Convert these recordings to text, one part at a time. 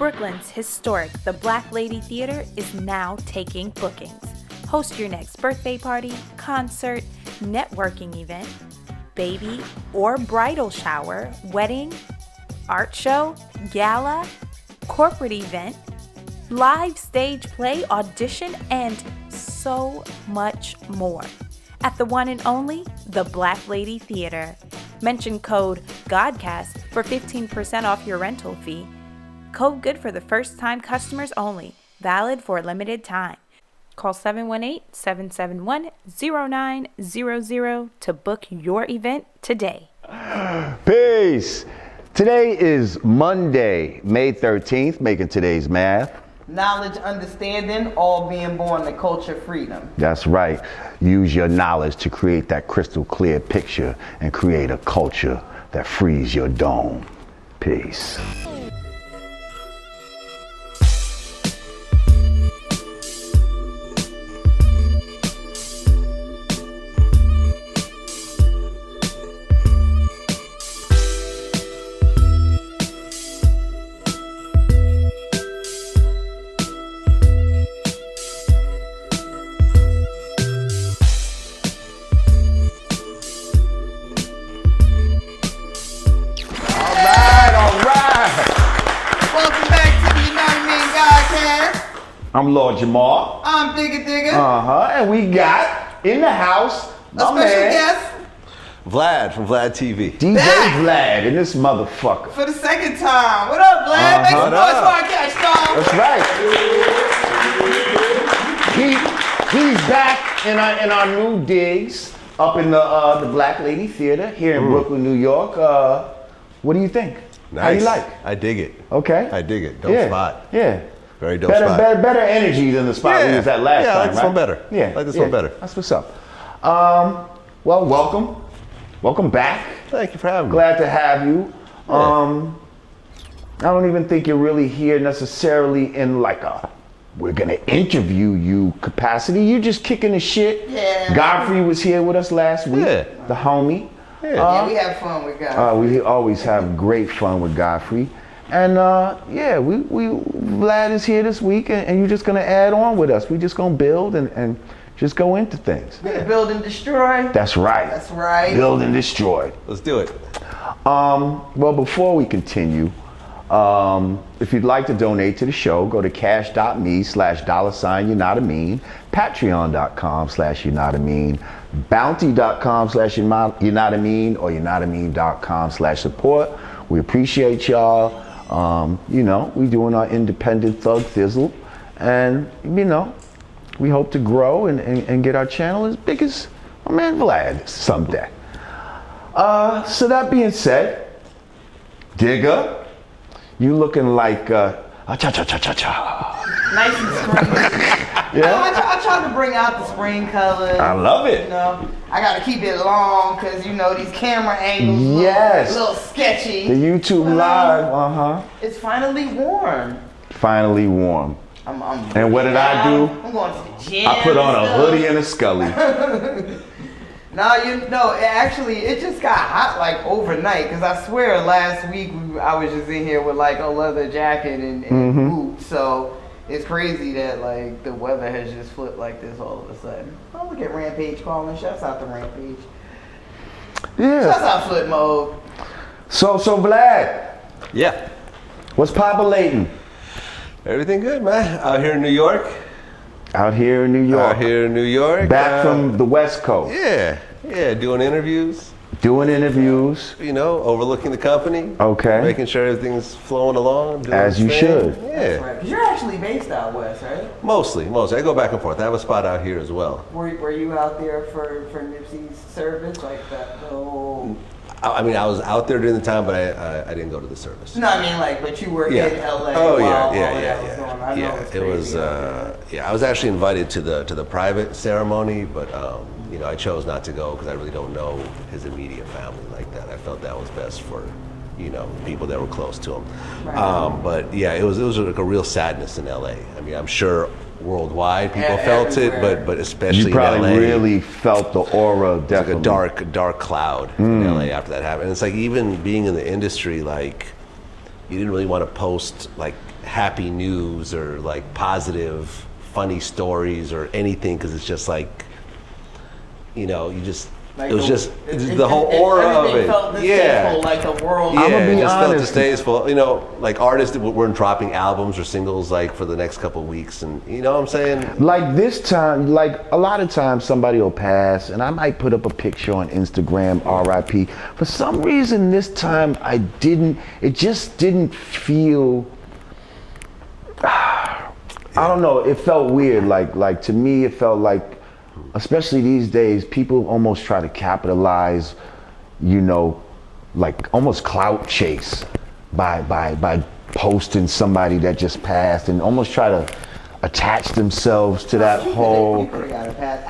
Brooklyn's historic The Black Lady Theater is now taking bookings. Host your next birthday party, concert, networking event, baby or bridal shower, wedding, art show, gala, corporate event, live stage play, audition, and so much more. At the one and only The Black Lady Theater. Mention code Godcast for 15% off your rental fee. Code good for the first time customers only. Valid for a limited time. Call 718-771-0900 to book your event today. Peace. Today is Monday, May 13th, making today's math. Knowledge, understanding, all being born to culture freedom. That's right. Use your knowledge to create that crystal clear picture and create a culture that frees your dome. Peace. I'm Lord Jamar. I'm Digga Digga. And we got in the house a special guest, Vlad from Vlad TV. DJ Vlad in this motherfucker. for the second time. What up, Vlad? Make some noise for our guest, y'all. That's right. He's back in our new digs up in the Black Lady Theater here in Brooklyn, New York. What do you think? Nice. How you like? I dig it. Okay. I dig it. Dope spot. Yeah. Very dope spot. Better energy than the spot we was at last time, I like this right? one better. Yeah. I like this one better. That's what's up. Well, welcome. Welcome back. Thank you for having me. Glad to have you. I don't even think you're really here necessarily in like we're gonna interview you capacity. You just kicking the shit. Yeah. Godfrey was here with us last week. Yeah. The homie. Yeah, we have fun with guys. We always have great fun with Godfrey. And Vlad is here this week, and you're just gonna add on with us. We're just gonna build and just go into things. Build and destroy. That's right. That's right. Build and destroy. Let's do it. Well, before we continue, if you'd like to donate to the show, go to cash.me/$you're not a mean, patreon.com/you're not a mean, bounty.com/you're not a mean, or you're not a mean.com/support. We appreciate y'all. We doing our independent thug thizzle, and we hope to grow and get our channel as big as my man Vlad someday. So that being said, Digga, you looking like cha-cha-cha-cha-cha. Nice and spring. Yeah? I try to bring out the spring colors. I love it. I gotta keep it long because these camera angles look a little sketchy. The YouTube live, It's finally warm. Finally warm. And what did I do? I'm going to the gym. I put on a hoodie and a scully. It just got hot like overnight because I swear last week I was just in here with like a leather jacket and boots. So it's crazy that like the weather has just flipped like this all of a sudden. Oh, look at Rampage calling. Shouts out to Rampage. Yeah. Shouts out Flipmode. So Vlad. Yeah. What's populating? Everything good, man. Out here in New York. Out here in New York. Back from the West Coast. Yeah. Doing interviews. Overlooking the company. Okay. Making sure everything's flowing along. As you should. Yeah. That's right. 'Cause you're actually based out west, right? Mostly. I go back and forth. I have a spot out here as well. Were you out there for Nipsey's service, like that whole? I mean, I was out there during the time, but I didn't go to the service. No, I mean but you were in LA. Oh while yeah. all that was going on. I know it's It was. I was actually invited to the private ceremony, but I chose not to go because I really don't know his immediate family like that. I felt that was best for people that were close to him. Right. But yeah, it was like a real sadness in LA. I mean, I'm sure worldwide people felt it, but especially you probably in LA, really felt the aura. Definitely, like a dark cloud in LA after that happened. And it's like even being in the industry, like you didn't really want to post like happy news or like positive, funny stories or anything, because it's just like, you know, you just. Like it was the whole aura of it. Felt distasteful, like the world. Yeah, it just honest. felt distasteful. You know, like artists that weren't dropping albums or singles like for the next couple of weeks, and you know what I'm saying? Like this time, like a lot of times somebody will pass and I might put up a picture on Instagram, R.I.P. For some reason this time it just didn't feel, I don't know, it felt weird. Like to me it felt like, especially these days, people almost try to capitalize, you know, like almost clout chase by posting somebody that just passed and almost try to attach themselves to that whole. You could have got a pass.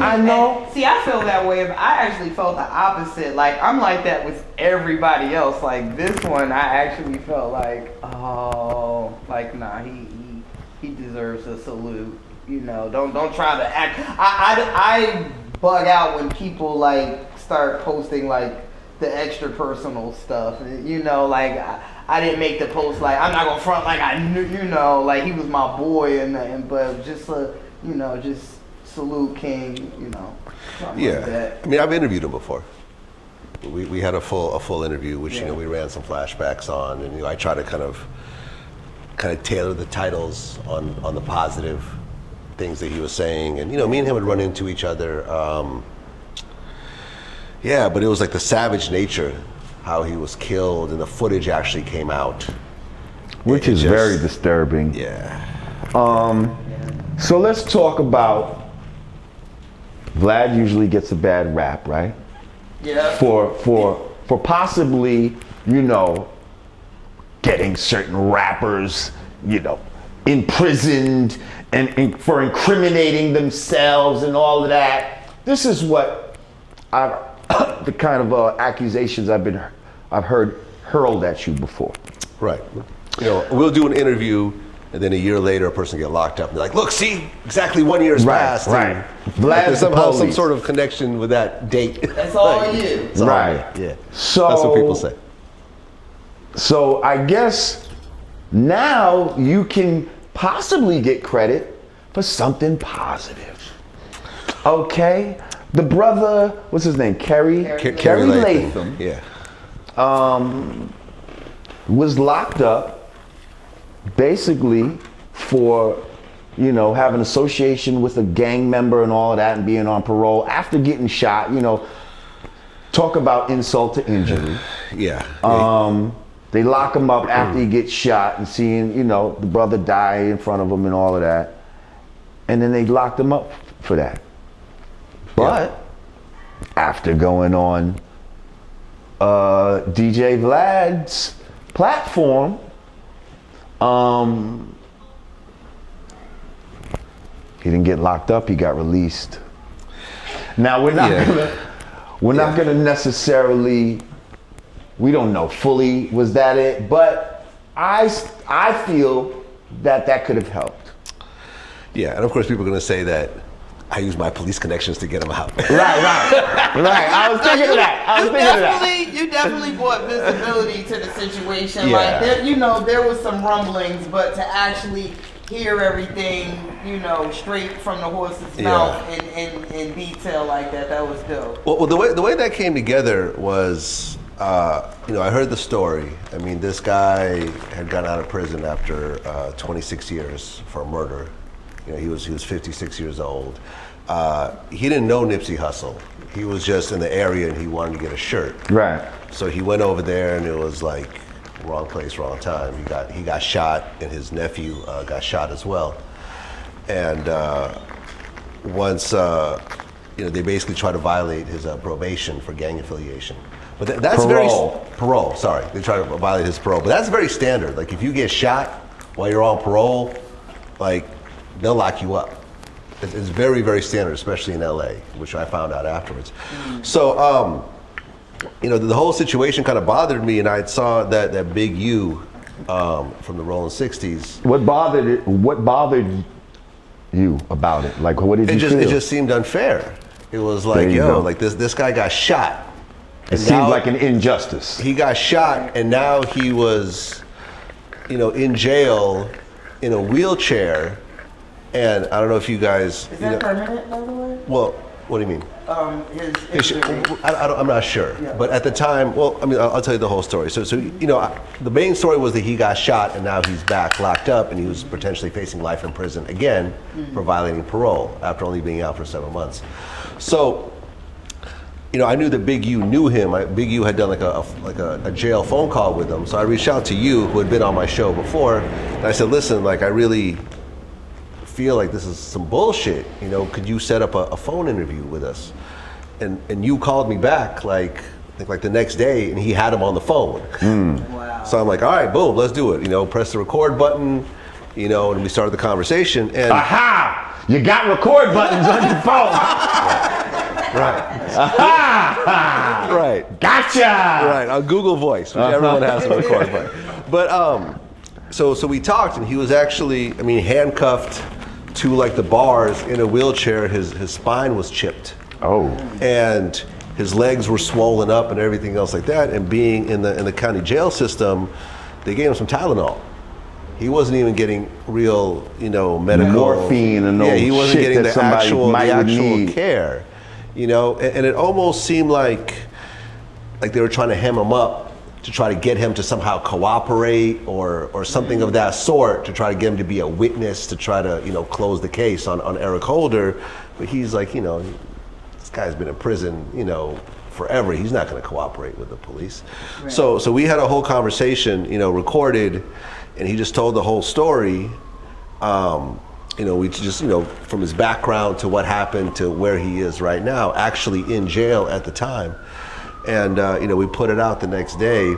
I know. See, I feel that way, but I actually felt the opposite. Like, I'm like that with everybody else. Like, this one, I actually felt like, oh, like, nah, he deserves a salute. You know, don't try to act. I bug out when people like start posting like the extra personal stuff. You know, like I didn't make the post like I'm not gonna front like I knew. You know, like he was my boy and but just you know, just salute King. You know, Yeah, like that. I mean, I've interviewed him before. We had a full interview, which you know we ran some flashbacks on, and you know I try to kind of tailor the titles on the positive things that he was saying, and you know me and him would run into each other. Yeah, but it was like the savage nature, how he was killed, and the footage actually came out, Which is very disturbing. Yeah. So let's talk about, Vlad usually gets a bad rap, right? Yeah. For possibly, you know, getting certain rappers, you know, imprisoned and for incriminating themselves and all of that. This is what the kind of accusations I've heard hurled at you before. Right. You know, we'll do an interview, and then a year later, a person get locked up, and they're like, "Look, see, exactly 1 year's passed." Right. And Vlad's there's the somehow some police. sort of connection with that date. That's all you. It's all Right. me. Yeah. So that's what people say. So I guess now you can possibly get credit for something positive. Okay? The brother, what's his name? Kerry Lathan. Yeah. Was locked up basically for, you know, having association with a gang member and all of that and being on parole after getting shot. You know, talk about insult to injury. Yeah. They lock him up after he gets shot and seeing, you know, the brother die in front of him and all of that. And then they locked him up for that. But after going on DJ Vlad's platform, he didn't get locked up, he got released. Now we're not gonna necessarily, we don't know fully was that it, but I feel that could have helped. Yeah, and of course people are gonna say that I use my police connections to get him out. Right. I was thinking of that. You definitely brought visibility to the situation. Yeah. Like there was some rumblings, but to actually hear everything, you know, straight from the horse's mouth in detail like that was dope. Well, the way that came together was, you know, I heard the story. I mean, this guy had gotten out of prison after 26 years for murder. You know, he was 56 years old. He didn't know Nipsey Hussle. He was just in the area and he wanted to get a shirt. Right. So he went over there and it was like wrong place, wrong time. He got shot and his nephew got shot as well. And once you know, they basically try to violate his probation for gang affiliation. But that's parole. Sorry, they try to violate his parole. But that's very standard. Like if you get shot while you're on parole, like they'll lock you up. It's very, very standard, especially in LA, which I found out afterwards. So, you know, the whole situation kind of bothered me, and I saw that Big U from the Rolling 60s. What bothered you about it? Like, what did you feel? It just seemed unfair. It was like, yo, like this guy got shot. It seemed like an injustice. He got shot, and now he was in jail, in a wheelchair, and I don't know if you guys. Is that permanent, by the way? Well, what do you mean? I'm not sure, Yeah. but at the time, I'll tell you the whole story. So the main story was that he got shot and now he's back locked up and he was potentially facing life in prison again for violating parole after only being out for 7 months. So, I knew that Big U knew him. Big U had done like a jail phone call with him. So I reached out to you, who had been on my show before, and I said, listen, I really feel like this is some bullshit. Could you set up a phone interview with us? And you called me back I think the next day, and he had him on the phone. Wow. So I'm like, all right, boom, let's do it. Press the record button, and we started the conversation. And aha! You got record buttons on your phone. Right. Aha! Right. Gotcha! Right, on Google Voice, which everyone has a record button. But so we talked, and he was actually, handcuffed to the bars in a wheelchair. His spine was chipped. Oh. And his legs were swollen up and everything else like that. And being in the county jail system, they gave him some Tylenol. He wasn't even getting real, medical morphine and no he wasn't shit getting that the actual need. care. And it almost seemed like they were trying to hem him up to try to get him to somehow cooperate or something of that sort, to try to get him to be a witness, to try to close the case on Eric Holder. But he's like, this guy's been in prison, forever. He's not going to cooperate with the police. Right. So we had a whole conversation, recorded, and he just told the whole story. We just, from his background to what happened to where he is right now, actually in jail at the time. And, we put it out the next day,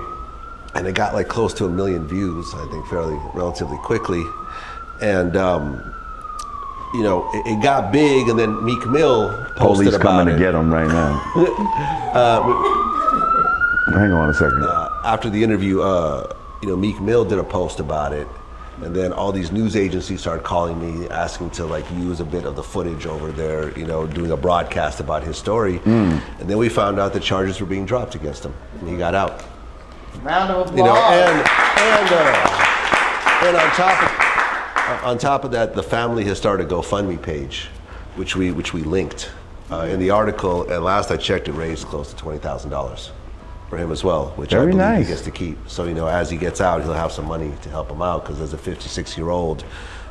and it got close to 1 million views, I think relatively quickly. And, it got big, and then Meek Mill posted Police about coming it. to get him right now. Hang on a second. After the interview, Meek Mill did a post about it. And then all these news agencies started calling me, asking to use a bit of the footage over there, doing a broadcast about his story. And then we found out that charges were being dropped against him, and he got out. Round of applause. And on top of that, the family has started a GoFundMe page, which we linked in the article. And last I checked, it raised close to $20,000. For him as well, which Very I believe nice. he gets to keep. So, as he gets out, he'll have some money to help him out, because as a 56-year-old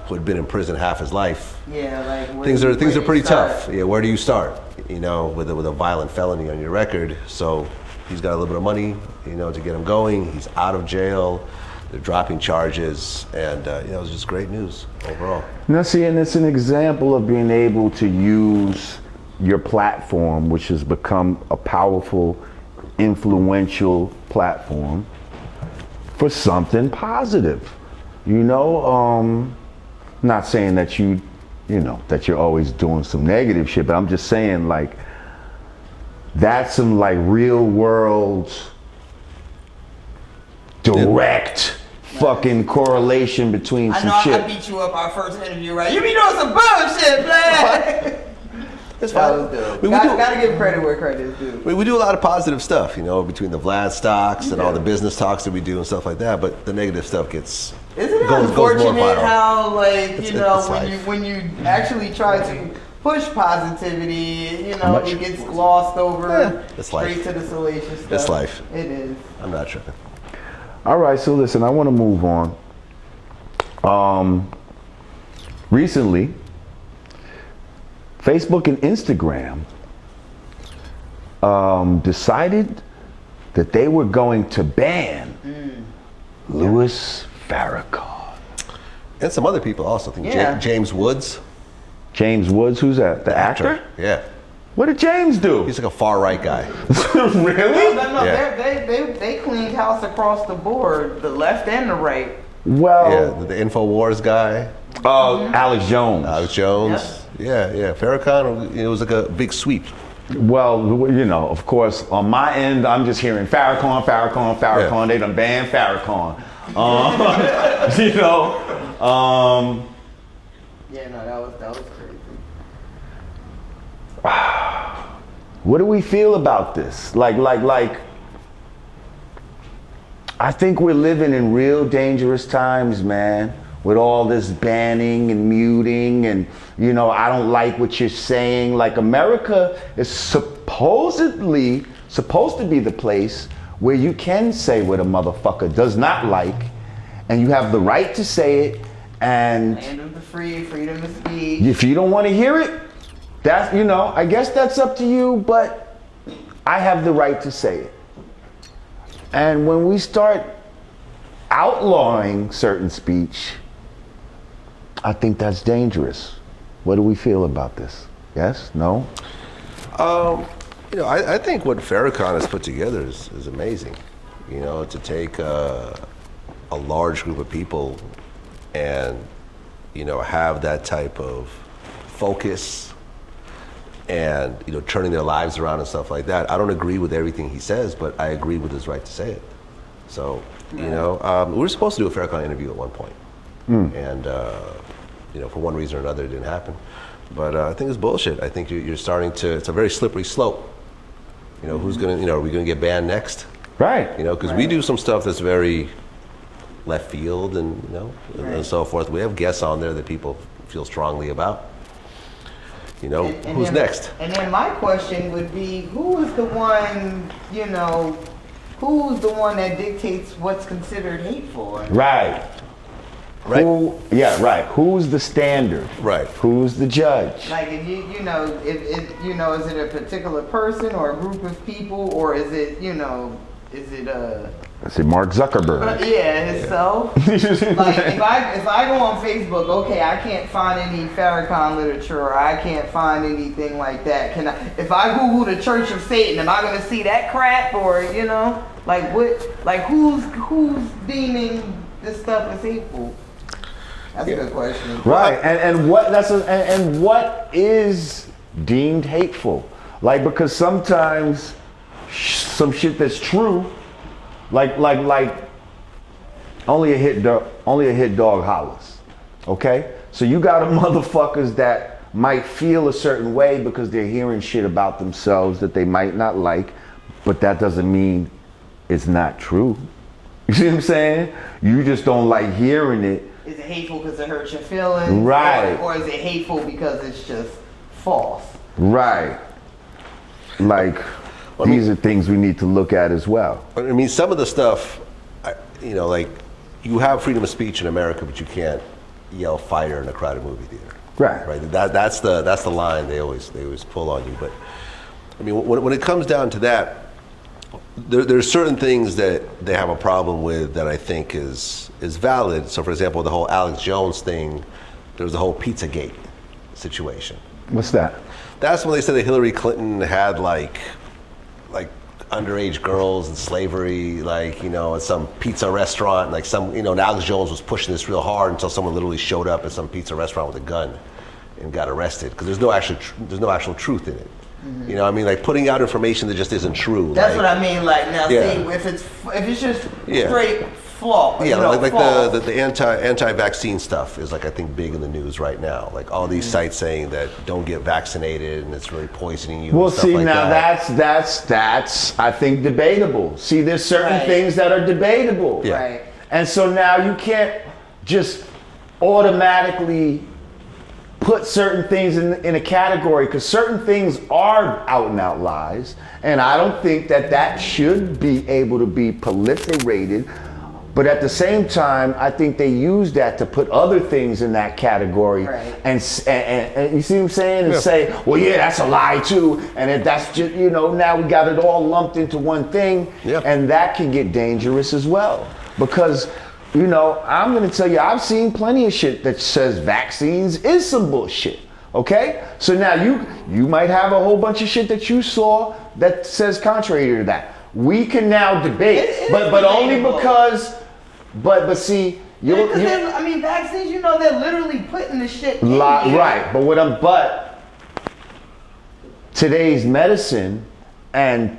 who had been in prison half his life, things are pretty tough. Yeah, where do you start? With a violent felony on your record. So he's got a little bit of money, to get him going. He's out of jail. They're dropping charges, and it was just great news overall. Now, see, and it's an example of being able to use your platform, which has become a powerful, influential platform, for something positive. Not saying that that you're always doing some negative shit, but I'm just saying that's some real world direct fucking correlation between some shit. I beat you up our first interview, right? You be doing some bullshit, man. That's fine. Gotta give credit where credit is due. We do a lot of positive stuff, between the Vlad stocks and all the business talks that we do and stuff like that. But the negative stuff goes more Unfortunate viral. how It's when you actually try to push positivity, it gets glossed over straight to the salacious stuff. It's life. It is. I'm not tripping. All right, so listen, I want to move on. Recently, Facebook and Instagram decided that they were going to ban Louis Farrakhan. And some other people also. I think James Woods. James Woods, who's that? The actor? Yeah. What did James do? He's like a far right guy. Really? No, Yeah. they cleaned house across the board, the left and the right. Well, Yeah, the InfoWars guy. Alex Jones. Alex Jones. Yeah. Farrakhan, it was like a big sweep. Well, of course, on my end, I'm just hearing Farrakhan. Yeah. They done banned Farrakhan. That was crazy. What do we feel about this? I think we're living in real dangerous times, man. With all this banning and muting and, you know, I don't like what you're saying. Like, America is supposedly supposed to be the place where you can say what a motherfucker does not like, and you have the right to say it, and Land of the free, freedom of speech. if you don't want to hear it, that's, you know, I guess that's up to you, but I have the right to say it. And when we start outlawing certain speech, I think that's dangerous. What do we feel about this? Yes? No? You know, I think what Farrakhan has put together is amazing. You know, to take a large group of people and, you know, have that type of focus and, you know, turning their lives around and stuff like that. I don't agree with everything he says, but I agree with his right to say it. So, you know, we were supposed to do a Farrakhan interview at one point. And, you know, for one reason or another, it didn't happen. But I think it's bullshit. I think you're starting to, it's a very slippery slope. You know, who's gonna, you know, are we gonna get banned next? Right. You know, because we do some stuff that's very left field and, you know, and so forth. We have guests on there that people feel strongly about. You know, And who's then, next? And then my question would be, who is the one, you know, who's the one that dictates what's considered hateful? Right. Right. Right. Who's the standard? Right. Who's the judge? Like, if you know, if you know, is it a particular person or a group of people, or is it, you know, is it a? I say Mark Zuckerberg. Yeah, himself. Like, if I go on Facebook, okay, I can't find any Farrakhan literature, or I can't find anything like that. Can I? If I Google the Church of Satan, am I gonna see that crap, or, you know, like what? Like, who's deeming this stuff as hateful? That's a good question. Right, and what is deemed hateful? Like, because sometimes some shit that's true, like only a hit dog hollers. Okay, so you got motherfuckers that might feel a certain way because they're hearing shit about themselves that they might not like, but that doesn't mean it's not true. You see what I'm saying? You just don't like hearing it. Is it hateful because it hurts your feelings? Right. Or is it hateful because it's just false? Right. Like, these are things we need to look at as well. I mean, some of the stuff, you know, like, you have freedom of speech in America, but you can't yell fire in a crowded movie theater. Right. Right. That's the line they always pull on you. But I mean, when it comes down to that, there's certain things that they have a problem with that I think is valid. So, for example, the whole Alex Jones thing, there was the whole Pizzagate situation. What's that? That's when they said that Hillary Clinton had like underage girls and slavery, like, you know, at some pizza restaurant, like some, you know, and Alex Jones was pushing this real hard until someone literally showed up at some pizza restaurant with a gun and got arrested because there's no actual truth in it. You know, I mean, like, putting out information that just isn't true. That's like, what I mean. Like, now, Yeah. see, if it's just Yeah. straight flaw. Yeah, you know, like false. the anti-vaccine stuff is, like, I think big in the news right now. Like, all these sites saying that don't get vaccinated and it's really poisoning you. Well, and stuff see, like now that. that's I think debatable. See, there's certain Right. things that are debatable. Yeah. Right. And so now you can't just automatically put certain things in a category, because certain things are out and out lies, and I don't think that should be able to be proliferated. But at the same time, I think they use that to put other things in that category, Right. and you see what I'm saying, and say, well, yeah, that's a lie too, and if that's just, you know, now we got it all lumped into one thing, Yeah. and that can get dangerous as well, because, you know, I'm gonna tell you, I've seen plenty of shit that says vaccines is some bullshit. Okay? So now you might have a whole bunch of shit that you saw that says contrary to that. We can now debate, It but is only debatable. because, but see, I mean, vaccines, you know, they're literally putting the shit in you. right. But today's medicine and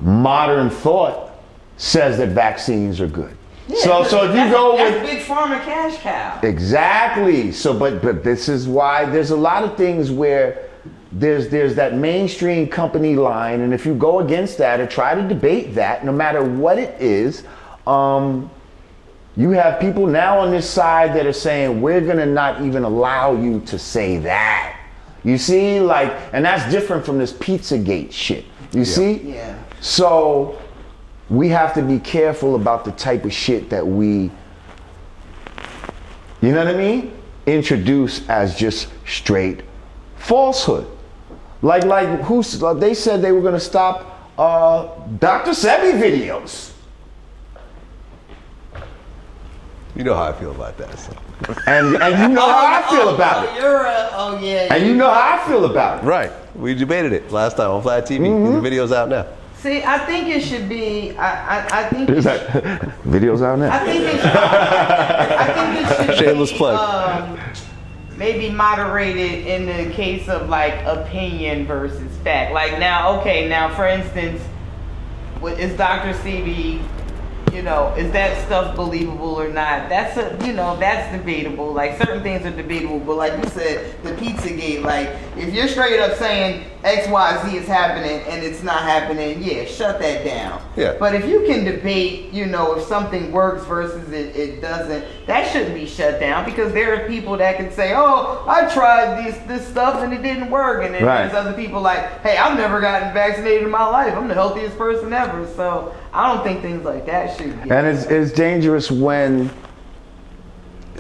modern thought says that vaccines are good. Yeah, So if you go with that's big pharma cash cow. exactly. So, but this is why there's a lot of things where there's that mainstream company line, and if you go against that or try to debate that, no matter what it is, You have people now on this side that are saying, we're gonna not even allow you to say that. You see, like, and that's different from this Pizzagate shit. You see? Yeah. So we have to be careful about the type of shit that we, you know what I mean? Introduce as just straight falsehood. Like they said they were gonna stop Dr. Sebi videos. You know how I feel about that. So. And you know how I feel about it. Yeah. And you know how I feel about it. Right. We debated it last time on Vlad TV. The video's out now. See, I think it should be. I think. Is that videos out now? I think it should. Shameless be, plug. Maybe moderated in the case of like opinion versus fact. Like now, for instance, is Dr. Sebi, is that stuff believable or not? That's that's debatable. Like certain things are debatable, but like you said, the Pizzagate, like if you're straight up saying X, Y, Z is happening and it's not happening, yeah, shut that down. Yeah. But if you can debate, if something works versus it doesn't, that shouldn't be shut down because there are people that can say, oh, I tried this stuff and it didn't work, and then there's other people like, hey, I've never gotten vaccinated in my life. I'm the healthiest person ever. So I don't think things like that should be. And it's dangerous when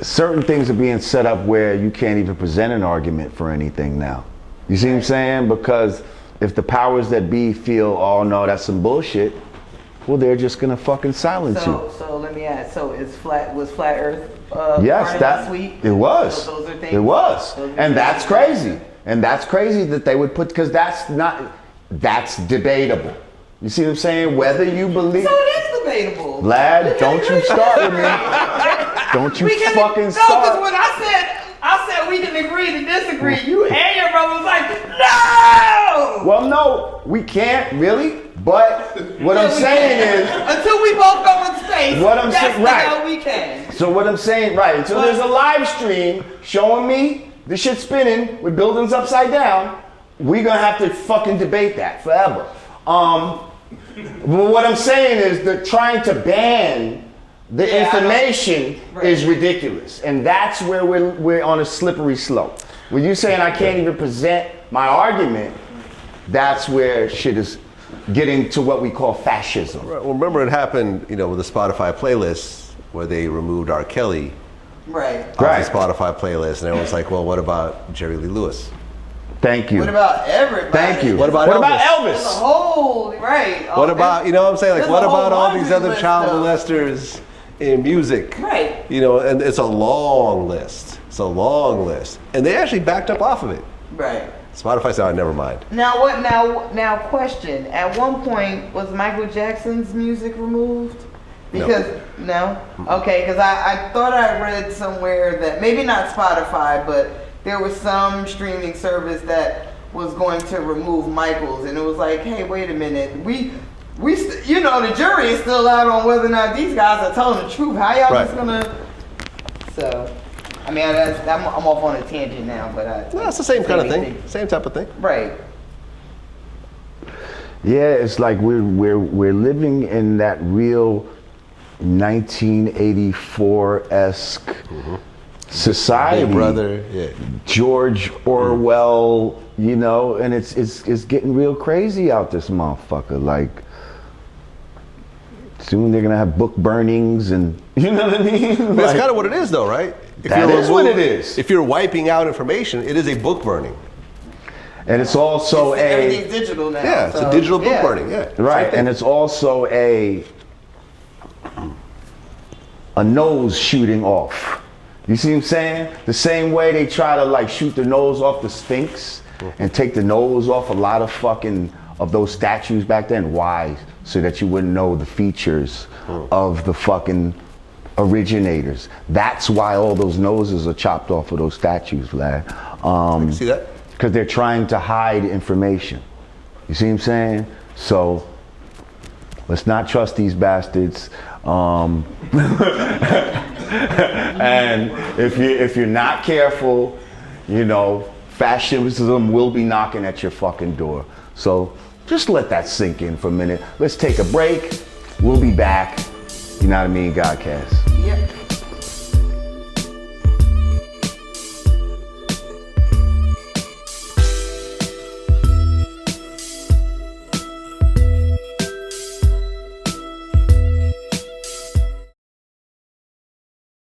certain things are being set up where you can't even present an argument for anything now. You see what I'm saying? Because if the powers that be feel, oh no, that's some bullshit, well, they're just gonna fucking silence you. So let me ask. So was flat Earth? Yes, last week? It was. So those are things. It was, and that's crazy. And that's crazy that they would put, because that's debatable. You see what I'm saying? Whether you believe. So it is debatable. Lad, don't you start with me. Don't you fucking start. No, because when I said we can agree to disagree, you and your brother was like, no! Well, no, we can't really. But what I'm saying is, until we both go in space, what I'm saying, right? How we can. So what I'm saying, right? Until there's a live stream showing me the shit spinning with buildings upside down, we're gonna have to fucking debate that forever. But what I'm saying is that trying to ban the information is ridiculous, and that's where we're on a slippery slope. When you're saying I can't even present my argument, that's where shit is getting to what we call fascism. Right. Well, remember it happened, with the Spotify playlist where they removed R. Kelly off the Spotify playlist, and everyone's like, well, what about Jerry Lee Lewis? Thank you. What about everybody? Thank you. What about Elvis? The whole, right. What about, what I'm saying? Like, what about all these other child stuff. molesters in music? Right. And it's a long list. It's a long list. And they actually backed up off of it. Right. Spotify said, never mind. Now what? Now question. At one point, was Michael Jackson's music removed? Because no. Okay, because I thought I read somewhere that maybe not Spotify, but there was some streaming service that was going to remove Michael's, and it was like, hey, wait a minute, we the jury is still out on whether or not these guys are telling the truth. How y'all just gonna? So. I mean, I'm off on a tangent now, but no, it's the same kind of thing, same type of thing. Right. Yeah, it's like we're living in that real 1984-esque society. Hey, brother, yeah. George Orwell, and it's getting real crazy out this motherfucker. Like, soon they're gonna have book burnings and you know what I mean? But it's kind of what it is, though, right? That is what it is. If you're wiping out information, it is a book burning. And it's also everything's digital now. Yeah, it's a digital book burning. Yeah, right. And it's also a nose shooting off. You see what I'm saying? The same way they try to like shoot the nose off the Sphinx and take the nose off a lot of those statues back then. Why? So that you wouldn't know the features of the fucking originators. That's why all those noses are chopped off of those statues, Vlad. I can see that. Because they're trying to hide information. You see what I'm saying? So let's not trust these bastards. And if you're not careful, fascism will be knocking at your fucking door. So just let that sink in for a minute. Let's take a break. We'll be back You know what I mean? Godcast. Yep.